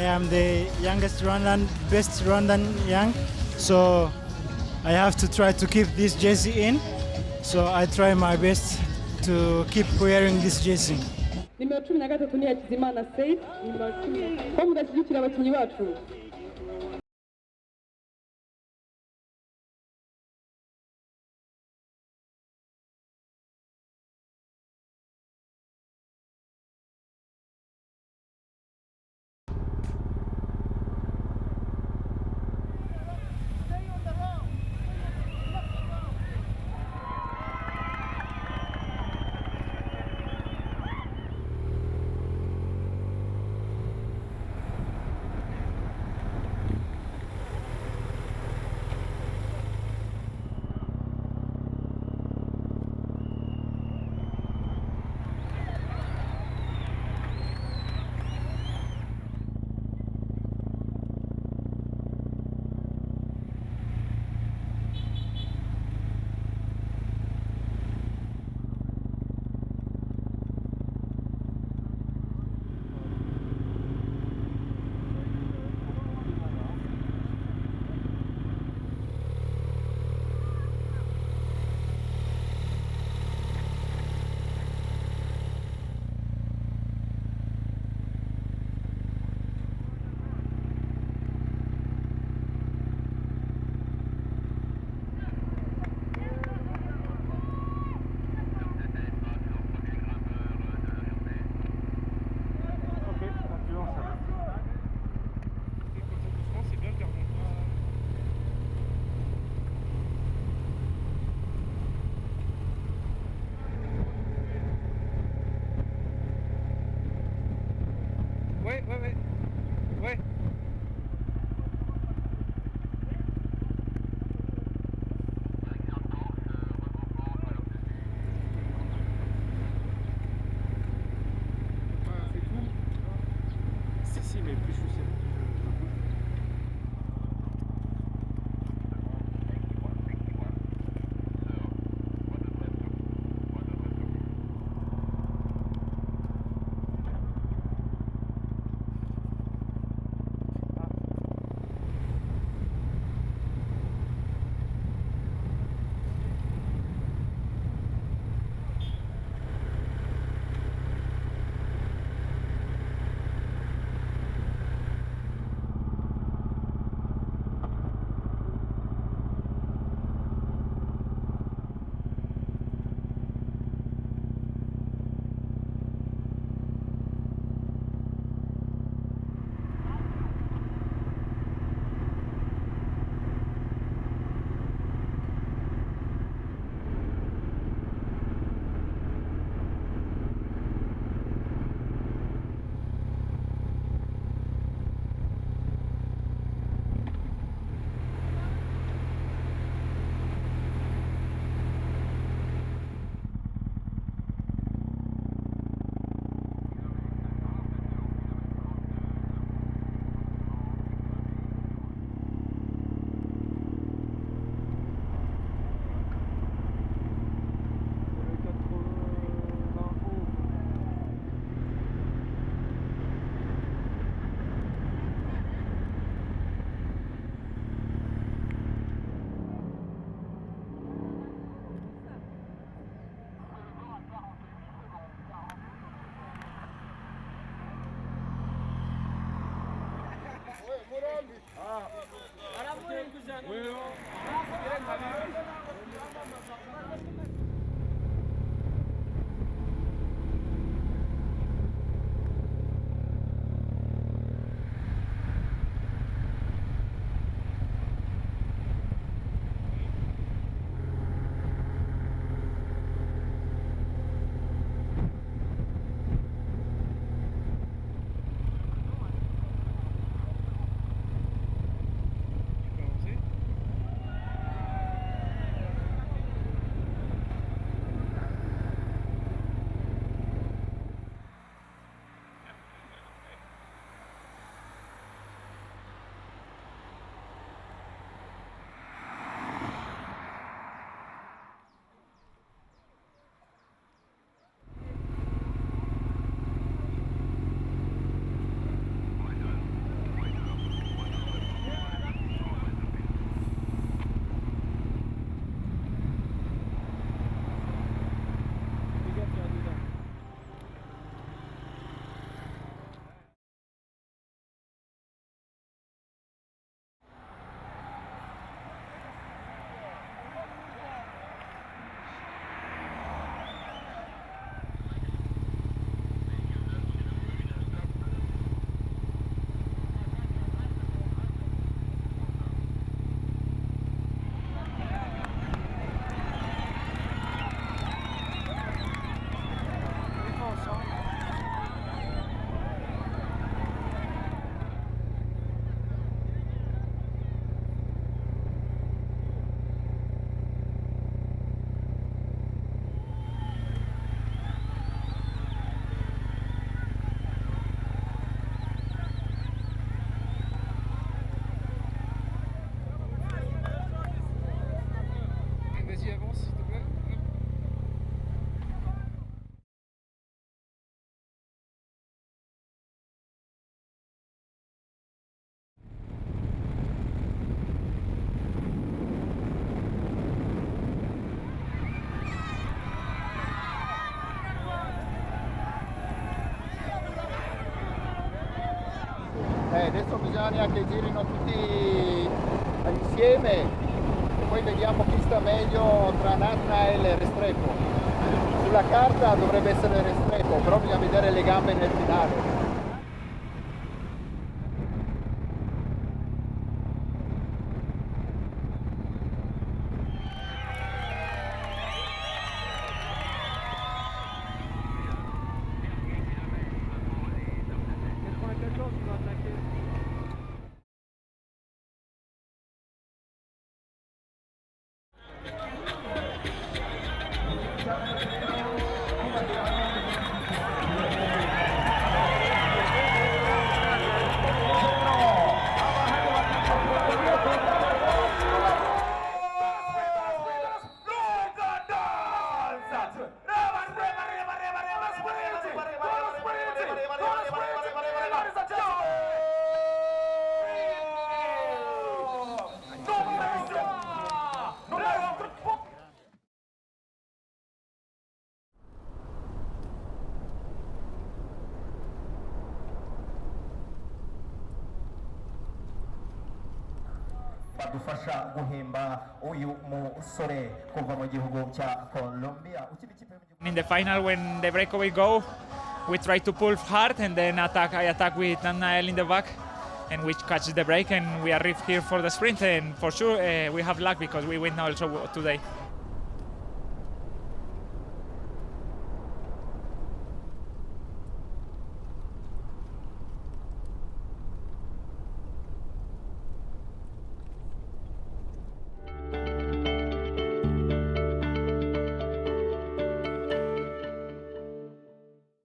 am the youngest Rwandan, best Rwandan young, so I have to try to keep this jersey in. So I try my best to keep wearing this jersey. Nimero 13 ni Hakizimana Said, nimero 10. Ko mugashyigikira abakinnyi bacu. Ouais. C'est tout. Si, mais plus je suis sûr. Adesso bisogna che girino tutti insieme e poi vediamo chi sta meglio tra Nathanael e Restrepo. Sulla carta dovrebbe essere Restrepo, però bisogna vedere le gambe nel finale. badufasha guhemba uyu musore kuva mu gihugu cya Colombia. In the final, when the breakaway go, we try to pull hard and then I attack with Nathanael in the back, and we catch the break and we arrive here for the sprint. And for sure, we have luck because we win also today.